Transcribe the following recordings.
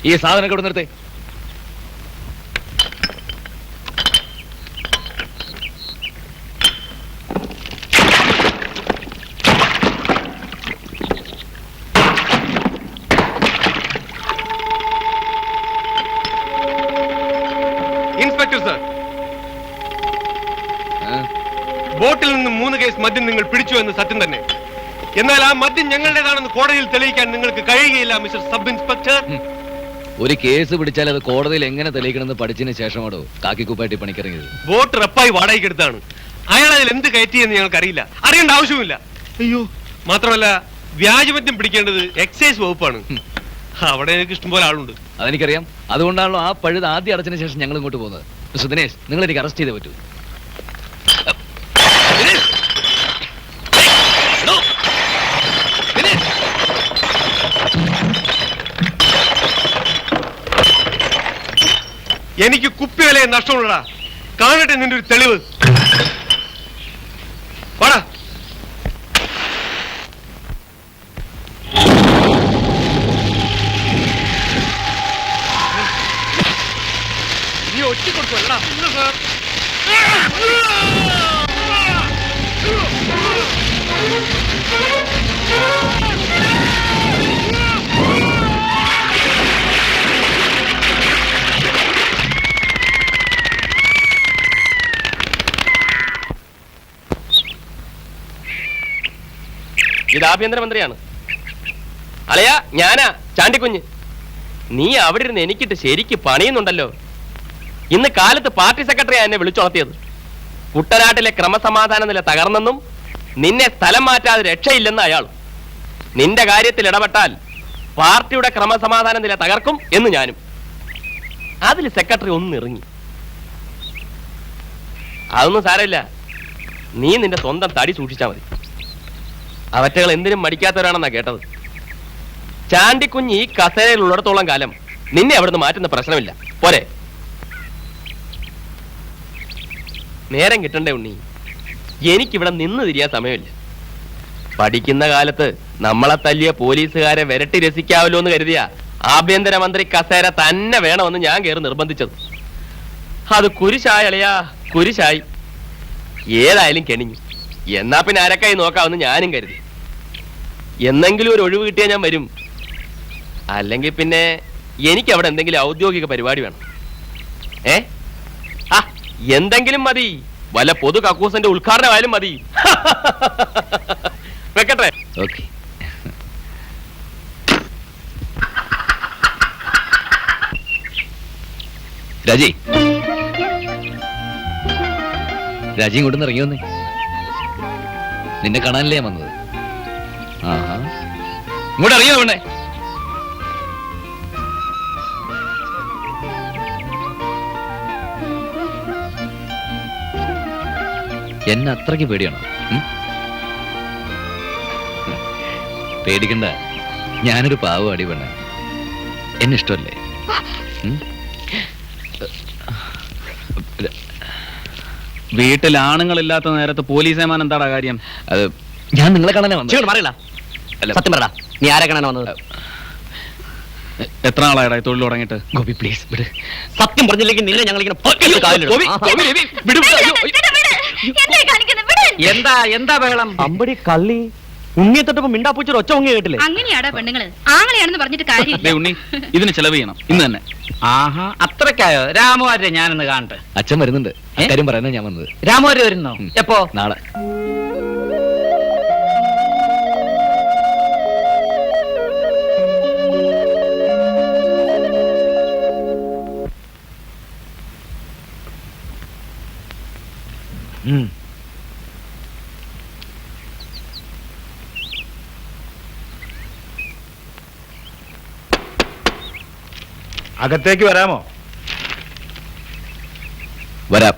ഈ സാധനം കൊണ്ട് നിർത്തേ. ഇൻസ്പെക്ടർ സർ, ബോട്ടിൽ നിന്ന് 3 കേസ് മദ്യം നിങ്ങൾ പിടിച്ചു എന്ന് സത്യം തന്നെ. എന്നാൽ ആ മദ്യം ഞങ്ങളുടേതാണെന്ന് കോടതിയിൽ തെളിയിക്കാൻ നിങ്ങൾക്ക് കഴിയുകയില്ല മിസ്റ്റർ സബ് ഇൻസ്പെക്ടർ. ഒരു കേസ് പിടിച്ചാൽ അത് കോടതിയിൽ എങ്ങനെ തെളിയിക്കണമെന്ന് പഠിച്ചതിന് ശേഷമാണോ കാക്കിക്കുപ്പായിട്ട് പണിക്കിറങ്ങിയത്? ബോട്ട് റപ്പായി വാടകയ്ക്ക് എടുത്താണ്. അയാൾ അതിൽ എന്ത് കയറ്റിയെന്ന് ഞങ്ങൾക്ക് അറിയില്ല, അറിയേണ്ട ആവശ്യമില്ല. അയ്യോ, മാത്രമല്ല വ്യാജമദ്യം പിടിക്കേണ്ടത് എക്സൈസ് വകുപ്പാണ്. അവിടെ എനിക്ക് ഇഷ്ടംപോലെ ആളുണ്ട്. അതെനിക്കറിയാം. അതുകൊണ്ടാണല്ലോ ആ പഴുത് ആദ്യം അടച്ചതിന് ശേഷം ഞങ്ങൾ ഇങ്ങോട്ട് പോകുന്നത്. മിസ്റ്റർ ദിനേശ്, നിങ്ങൾ എനിക്ക് അറസ്റ്റ് ചെയ്തേ പറ്റൂ. എനിക്ക് കുപ്പിവലയെ നഷ്ടമുള്ളടാ. കാണട്ടെ നിന്റെ ഒരു തെളിവ്. വാടാ. നീ ഒറ്റ കൊടുക്കല്ലടാ. ഇത് ആഭ്യന്തരമന്ത്രിയാണ്. അലയാ, ഞാനാ ചാണ്ടിക്കുഞ്ഞ്. നീ അവിടെ ഇരുന്ന് എനിക്കിട്ട് ശരിക്ക് പണിയുന്നുണ്ടല്ലോ. ഇന്ന് കാലത്ത് പാർട്ടി സെക്രട്ടറിയാ എന്നെ വിളിച്ചുണർത്തിയത്. കുട്ടനാട്ടിലെ ക്രമസമാധാന നില തകർന്നെന്നും നിന്നെ സ്ഥലം മാറ്റാതെ രക്ഷയില്ലെന്ന് അയാൾ. നിന്റെ കാര്യത്തിൽ ഇടപെട്ടാൽ പാർട്ടിയുടെ ക്രമസമാധാന നില തകർക്കും എന്ന് ഞാനും. അതിൽ സെക്രട്ടറി ഒന്നിറങ്ങി. അതൊന്നും സാരമില്ല, നീ നിന്റെ സ്വന്തം തടി സൂക്ഷിച്ചാൽ മതി. അവറ്റകൾ എന്തിനും മടിക്കാത്തവരാണെന്നാ കേട്ടത്. ചാണ്ടിക്കുഞ്ഞ് ഈ കസേരയിൽ ഉള്ളിടത്തോളം കാലം നിന്നെ അവിടുന്ന് മാറ്റുന്ന പ്രശ്നമില്ല. പോരെ? നേരം കിട്ടണ്ടേ ഉണ്ണി. എനിക്കിവിടെ നിന്ന് തിരിയാൻ സമയമില്ല. പഠിക്കുന്ന കാലത്ത് നമ്മളെ തല്ലിയ പോലീസുകാരെ വിരട്ടി രസിക്കാവല്ലോ എന്ന് കരുതിയ ആഭ്യന്തരമന്ത്രി കസേര തന്നെ വേണമെന്ന് ഞാൻ കയറി നിർബന്ധിച്ചത്. അത് കുരിശായി അളിയാ, കുരിശായി. ഏതായാലും കെണിഞ്ഞു. എന്നാ പിന്നെ ആരക്കായി നോക്കാമെന്ന് ഞാനും കരുതി. എന്നെങ്കിലും ഒരു ഒഴിവ് കിട്ടിയാൽ ഞാൻ വരും. അല്ലെങ്കിൽ പിന്നെ എനിക്ക് അവിടെ എന്തെങ്കിലും ഔദ്യോഗിക പരിപാടി വേണം. എന്തെങ്കിലും മതി. വല്ല പൊതു കക്കൂസിന്റെ ഉദ്ഘാടനമായാലും മതി. വെക്കട്ടെ? ഓക്കെ. രാജി, രാജി ഇങ്ങോട്ട് ഇറങ്ങി വന്നേ. നിന്നെ കാണാനല്ലേ ഞാൻ വന്നത്. ആഹാ, ഇങ്ങോട്ട് ഇറങ്ങിയോ വേണ്ടേ? എന്നെ അത്രയ്ക്ക് പേടിയാണോ? പേടിക്കണ്ട, ഞാനൊരു പാവടി പെണ്ണ. എന്നെ ഇഷ്ടമല്ലേ? വീട്ടിൽ ആണുങ്ങളില്ലാത്ത നേരത്ത് പോലീസ് ഏമാൻ എന്താടാ കാര്യം? അത് ഞാൻ നിങ്ങളെ കാണാനാ വന്നത്. പറയല, സത്യം പറയടാ, നീ ആരെ കാണാനാ വന്നത്? എത്ര നാളായടാ തൊഴിൽ തുടങ്ങിയിട്ട്? ഗോപി പ്ലീസ് വിട്. സത്യം പറഞ്ഞില്ലെങ്കിൽ നിന്നെ ഞങ്ങളിങ്ങനെ എന്താ എന്താ ബഹളം? അമ്പടി കള്ളി. ഉണ്ണിയെ തൊട്ടപ്പോ മിണ്ടാപ്പൂച്ചൊരു ഒച്ച ഉങ്ങി കേട്ടില്ലേ? അങ്ങനെയാടാ പെണ്ണുങ്ങള്. ആങ്ങളെയാണെന്ന് പറഞ്ഞിട്ട് കാര്യമില്ല. ഉണ്ണി, ഇതിന് ചെലവ് ചെയ്യണം ഇന്ന് തന്നെ. ആഹാ, അത്രക്കായോ? രാമുവാര്യ ഞാനൊന്ന് കാണട്ടെ. അച്ഛൻ വരുന്നുണ്ട്, കാര്യം പറയാനാ ഞാൻ വന്നത്. രാമുവാര്യ വരുന്നോ? എപ്പോ? നാളെ. അകത്തേക്ക് വരാമോ? വരാം.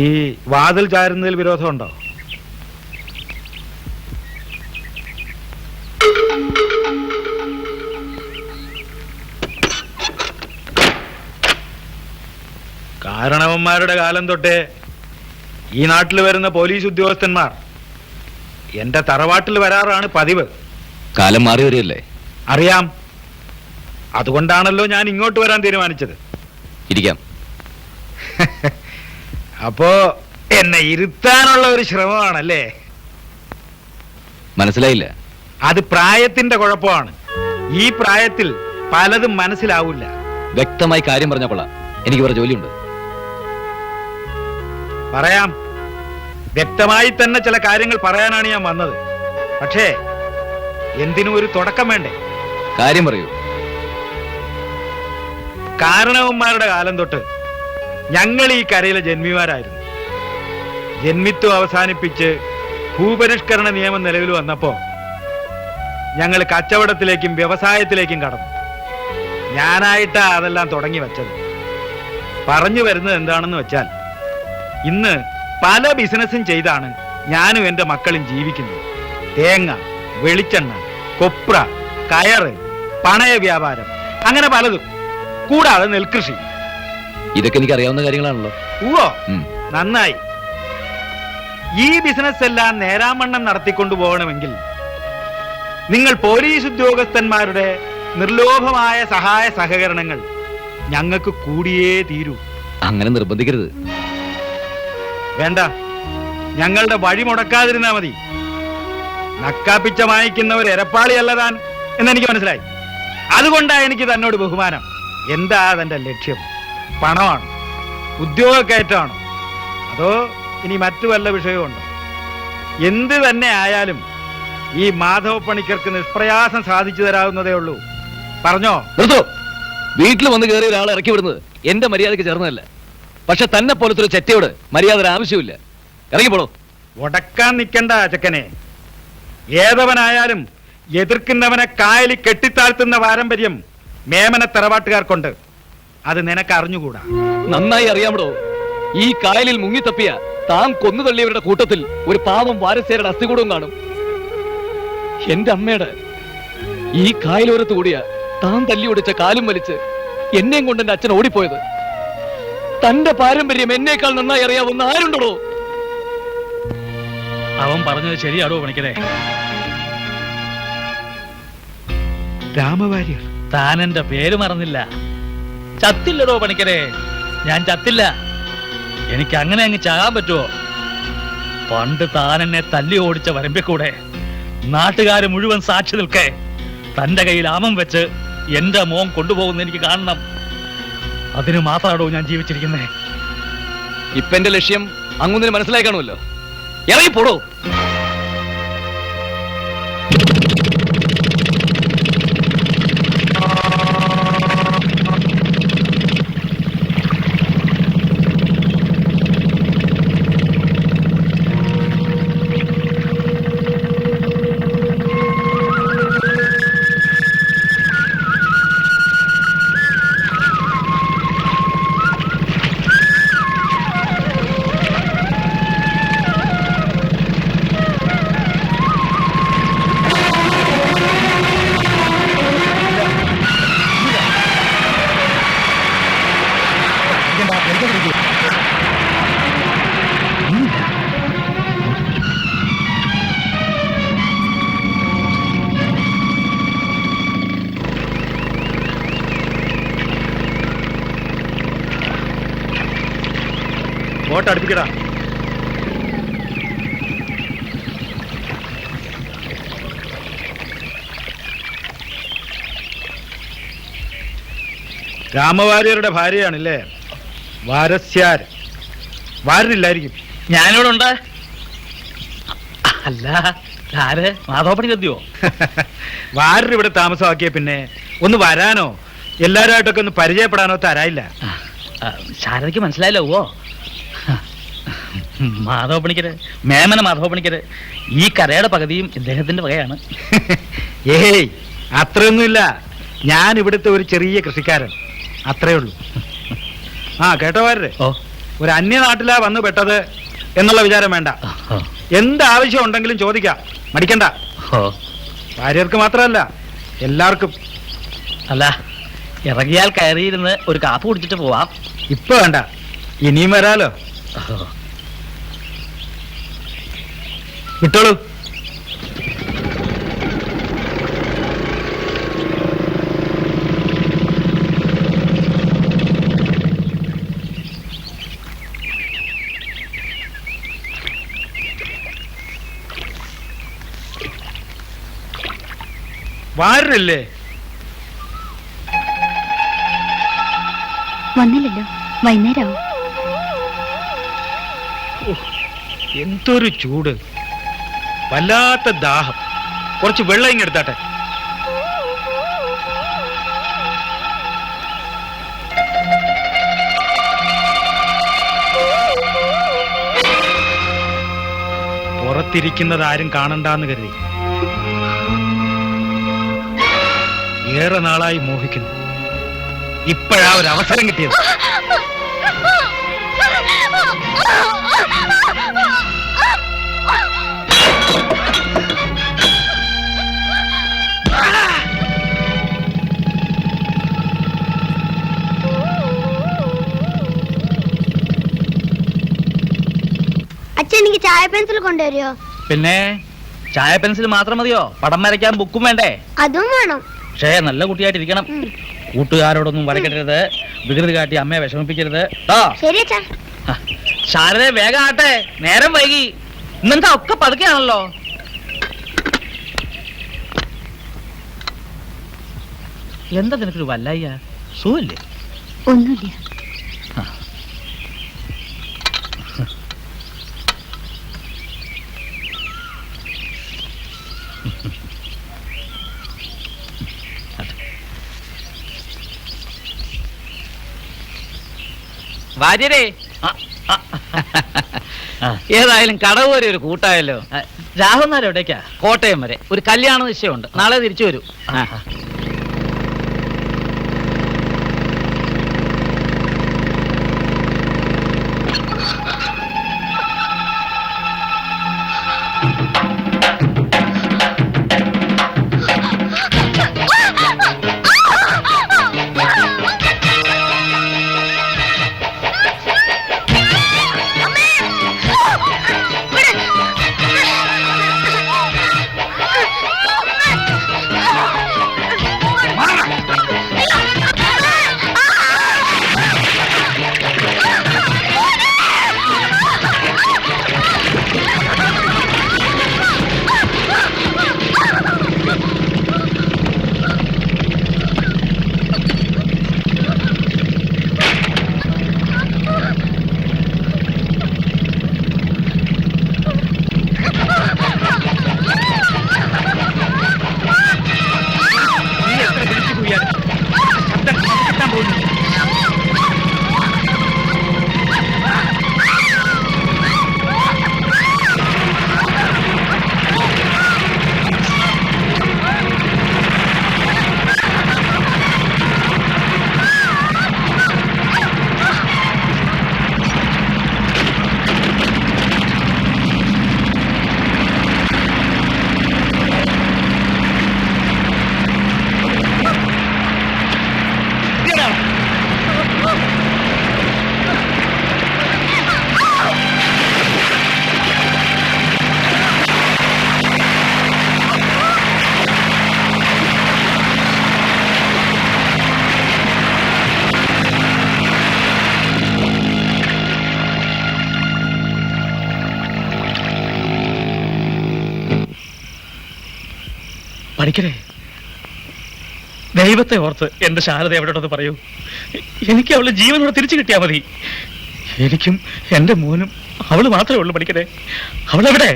ഈ വാതിൽ ചാരുന്നതിൽ വിരോധമുണ്ടോ? കാരണവന്മാരുടെ കാലം തൊട്ടേ ഈ നാട്ടിൽ വരുന്ന പോലീസ് ഉദ്യോഗസ്ഥന്മാർ എന്റെ തറവാട്ടിൽ വരാറാണ് പതിവ്. കാലം മാറി വരികയല്ലേ? അറിയാം. അതുകൊണ്ടാണല്ലോ ഞാൻ ഇങ്ങോട്ട് വരാൻ തീരുമാനിച്ചത്. ഇരിക്കാം. അപ്പോ എന്നെ ഇരുത്താനുള്ള ഒരു ശ്രമമാണല്ലേ? മനസ്സിലായില്ല. അത് പ്രായത്തിന്റെ കുഴപ്പമാണ്. ഈ പ്രായത്തിൽ പലതും മനസ്സിലാവില്ല. വ്യക്തമായി കാര്യം പറഞ്ഞ കൊള്ളാം. എനിക്ക് വേറെ ജോലിയുണ്ട്. പറയാം. വ്യക്തമായി തന്നെ ചില കാര്യങ്ങൾ പറയാനാണ് ഞാൻ വന്നത്. പക്ഷേ എന്തിനും ഒരു തുടക്കം വേണ്ടേ? കാര്യം പറയൂ. കാരണവന്മാരുടെ കാലം തൊട്ട് ഞങ്ങൾ ഈ കരയിലെ ജന്മിമാരായിരുന്നു. ജന്മിത്വം അവസാനിപ്പിച്ച് ഭൂപരിഷ്കരണ നിയമം നിലവിൽ വന്നപ്പോ ഞങ്ങൾ കച്ചവടത്തിലേക്കും വ്യവസായത്തിലേക്കും കടന്നു. ഞാനായിട്ടാ അതെല്ലാം തുടങ്ങി വെച്ചത്. പറഞ്ഞു വരുന്നത് എന്താണെന്ന് വെച്ചാൽ, ഇന്ന് പല ബിസിനസ്സും ചെയ്താണ് ഞാനും എൻ്റെ മക്കളും ജീവിക്കുന്നത്. തേങ്ങ, വെളിച്ചെണ്ണ, കൊപ്ര, കയറ്, പണയ വ്യാപാരം, അങ്ങനെ പലതും. കൂടാതെ നെൽകൃഷി. ഇതൊക്കെ എനിക്ക് അറിയാവുന്ന കാര്യങ്ങളാണല്ലോ. ഓ, നന്നായി. ഈ ബിസിനസ് എല്ലാം നേരാമണ്ണം നടത്തിക്കൊണ്ടു പോകണമെങ്കിൽ നിങ്ങൾ പോലീസ് ഉദ്യോഗസ്ഥന്മാരുടെ നിർലോഭമായ സഹായ സഹകരണങ്ങൾ ഞങ്ങൾക്ക് കൂടിയേ തീരൂ. അങ്ങനെ നിർബന്ധിക്കരുത്. വേണ്ട, ഞങ്ങളുടെ വഴി മുടക്കാതിരുന്നാ മതി. നക്കാപ്പിച്ച വാങ്ങിക്കുന്നവർ എരപ്പാളിയല്ല താൻ എന്നെനിക്ക് മനസ്സിലായി. അതുകൊണ്ടാണ് എനിക്ക് തന്നോട് ബഹുമാനം. എന്താ തന്റെ ലക്ഷ്യം? പണമാണോ? ഉദ്യോഗക്കയറ്റമാണോ? അതോ ഇനി മറ്റു വല്ല വിഷയമുണ്ടോ? എന്ത് തന്നെ ആയാലും ഈ മാധവ പണിക്കർക്ക് നിഷ്പ്രയാസം സാധിച്ചു തരാവുന്നതേ ഉള്ളൂ. പറഞ്ഞോ? നിർത്തോ. വീട്ടിൽ വന്ന് കയറിയ ഒരാളെ ഇറക്കി വിടുന്നത് എന്റെ മര്യാദയ്ക്ക് ചേർന്നതല്ല. പക്ഷെ തന്നെ പോലത്തെ ഒരു ചെറ്റയോട് മര്യാദ ആവശ്യമില്ല. ഇറങ്ങിപ്പോളൂ. ഉടക്കാൻ നിൽക്കണ്ട ചക്കനെ. ഏതവനായാലും എതിർക്കുന്നവനെ കായലി കെട്ടിത്താഴ്ത്തുന്ന പാരമ്പര്യം മേമന തറവാട്ടുകാർക്കുണ്ട്. അത് നിനക്ക് അറിഞ്ഞുകൂടാ. നന്നായി അറിയാമടോ. ഈ കായലിൽ മുങ്ങിത്തപ്പിയ താൻ കൊന്നു തള്ളിയവരുടെ കൂട്ടത്തിൽ ഒരു പാവം വാരസ്യരുടെ അസ്ഥികൂടവും കാണും. എന്റെ അമ്മയുടെ ഈ കായലോരത്ത് കൂടിയ താൻ തല്ലി ഒടിച്ച കാലും വലിച്ച് എന്നെയും കൊണ്ട് എന്റെ അച്ഛൻ ഓടിപ്പോയത്. തന്റെ പാരമ്പര്യം എന്നേക്കാൾ നന്നായി അറിയാവുന്ന ആരുണ്ടോ? അവൻ പറഞ്ഞത് ശരിയാടോ പണിക്കരെ? രാമവാര്യർ, താൻ എന്റെ പേര് മറന്നില്ല. ചത്തില്ലടോ പണിക്കരെ, ഞാൻ ചത്തില്ല. എനിക്ക് അങ്ങനെ അങ്ങ് ചാകാൻ പറ്റുമോ? പണ്ട് താൻ എന്നെ തല്ലി ഓടിച്ച വരമ്പിക്കൂടെ നാട്ടുകാര് മുഴുവൻ സാക്ഷി നിൽക്കേ തന്റെ കയ്യിൽ ആമം വെച്ച് എന്റെ മോൻ കൊണ്ടുപോകുന്ന എനിക്ക് കാണണം. അതിന് മാത്രമാണോ ഞാൻ ജീവിച്ചിരിക്കുന്നേ? ഇപ്പൊ എന്റെ ലക്ഷ്യം അങ്ങൊന്നിന് മനസ്സിലായി കാണുമല്ലോ. ഇറങ്ങിപ്പോടോ. ബോട്ട് അടുപ്പിക്കടാ. രാമവാര്യരുടെ ഭാര്യയാണല്ലേ? വാരസ്യാർ. വാരനില്ലായിരിക്കും. ഞാനിവിടെ അല്ല, ആര്? മാധവപ്പണി എത്തിയോ? വാരർ ഇവിടെ താമസമാക്കിയ പിന്നെ ഒന്ന് വരാനോ എല്ലാവരുമായിട്ടൊക്കെ ഒന്ന് പരിചയപ്പെടാനോ തരായില്ല. ശാരദയ്ക്ക് മനസ്സിലായല്ലോ. ഓ, മാധവപ്പണിക്കര്, മേമന മാധവപ്പണിക്കര്. ഈ കരയുടെ പകുതിയും ഇദ്ദേഹത്തിന്റെ വകയാണ്. ഏയ്, അത്രയൊന്നുമില്ല. ഞാൻ ഇവിടുത്തെ ഒരു ചെറിയ കൃഷിക്കാരൻ, അത്രേ ഉള്ളൂ. ആ കേട്ടോ വാര്യരെ, ഓ ഒരു അന്യനാട്ടിലാ വന്നു പെട്ടത് എന്നുള്ള വിചാരം വേണ്ട. എന്താവശ്യം ഉണ്ടെങ്കിലും ചോദിക്കാം, മടിക്കണ്ട. ഓ ഭാര്യർക്ക് മാത്രമല്ല, എല്ലാവർക്കും. അല്ല, ഇറങ്ങിയാൽ കയറിയിരുന്ന് ഒരു കാപ്പ് കുടിച്ചിട്ട് പോവാം. ഇപ്പൊ വേണ്ട, ഇനിയും വരാലോ. വിട്ടോളൂ. വാരല്ലേ? വന്നില്ലല്ലോ, വൈകുന്നേരമാവും. എന്തൊരു ചൂട്, വല്ലാത്ത ദാഹം. കുറച്ച് വെള്ളം ഇങ്ങെടുത്താട്ടെ. പുറത്തിരിക്കുന്നത് ആരും കാണണ്ടെന്ന് കരുതി ഏറെ നാളായി മോഹിക്കുന്നു. ഇപ്പോഴാ ഒരു അവസരം കിട്ടിയത്. അച്ഛൻ എനിക്ക് ചായ പെൻസിൽ കൊണ്ടുവരുമോ? പിന്നെ ചായ പെൻസിൽ മാത്രം മതിയോ? പടം വരയ്ക്കാൻ ബുക്കും വേണ്ടേ? അതും വേണം. പക്ഷേ നല്ല കുട്ടിയായിട്ടിരിക്കണം. കൂട്ടുകാരോടൊന്നും വരക്കരുത്, വികൃതി കാട്ടി അമ്മയെ വിഷമിപ്പിക്കരുത്. ശരി അച്ഛാ. ശാരദ വേഗം ആട്ടെ, നേരം വൈകി. ഇന്നെന്താ ഒക്കെ പതുക്കെയാണല്ലോ. എന്താ നിനക്കൊരു വല്ലായ്യ? സുഖല്ലേ? ഒന്നുമില്ല. വാര്യരെ, ഏതായാലും കടവ് വരെ ഒരു കൂട്ടായല്ലോ. രാഹുൽ എവിടേക്കാ? കോട്ടയം വരെ ഒരു കല്യാണ നിശ്ചയമുണ്ട്, നാളെ തിരിച്ചു വരൂ. പഠിക്കണേ, ദൈവത്തെ ഓർത്ത് എന്റെ ശാരദ എവിടെയോടൊന്ന് പറയൂ. എനിക്ക് അവളെ ജീവനോടെ തിരിച്ചു കിട്ടിയാ മതി. എനിക്കും എന്റെ മോനും അവള് മാത്രമേ ഉള്ളൂ. പഠിക്കണേ, അവളെവിടെ?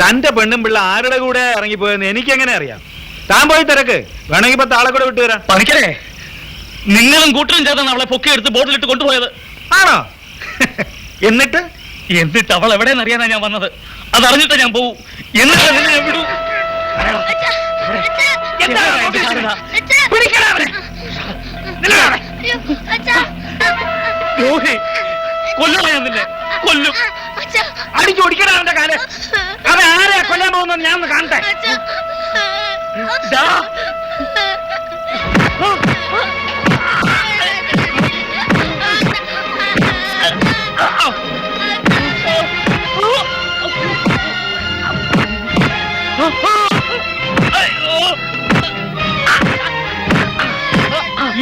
തന്റെ പെണ്ണും പിള്ള ആരുടെ കൂടെ ഇറങ്ങിപ്പോയെന്ന് എനിക്കെങ്ങനെ അറിയാം? താൻ പോയി തിരക്ക്, വേണമെങ്കിൽ 10 ആളെ കൂടെ വിട്ടുവരാം. പഠിക്കണേ, നിങ്ങളും കൂട്ടരും ചേർന്നാണ് അവളെ പൊക്കിയെടുത്ത് ബോട്ടിലിട്ട് കൊണ്ടുപോയത്. ആണോ? എന്നിട്ട് അവൾ എവിടെയെന്ന് അറിയാനാ ഞാൻ വന്നത്. അതറിഞ്ഞിട്ട് ഞാൻ പോവും. എന്നിട്ട് ഞാൻ വിടൂ. ദ്രോഹി, കൊല്ലണോ ഞാൻ നിന്നെ? കൊല്ലും. അടിച്ചോടിക്കണ അവന്റെ കാല്. അവൻ ആരെയാ കൊല്ലാൻ പോകുന്നത് ഞാൻ ഒന്ന് കാണട്ടെ. ദാ.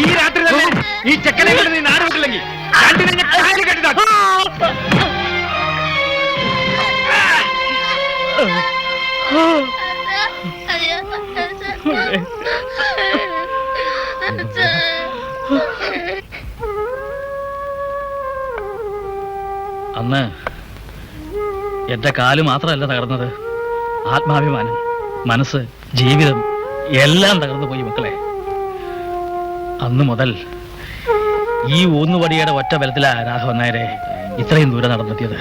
ഈ രാത്രി തന്നെ ഈ ചെക്കനെ കൊണ്ട് നീ നാട് വിട്ടില്ലെങ്കിൽ രണ്ടിനെ ഞാൻ കാല് കെട്ടിതാ. അന്ന് എന്റെ കാല് മാത്രമല്ല തകർന്നത്, ആത്മാഭിമാനം, മനസ്സ്, ജീവിതം എല്ലാം തകർന്നു പോയി മക്കളെ. അന്ന് മുതൽ ഈ ഊന്നുവടിയുടെ ഒറ്റ ബലത്തിലാ രാഘവൻ നായരെ ഇത്രയും ദൂരം നടന്നെത്തിയത്.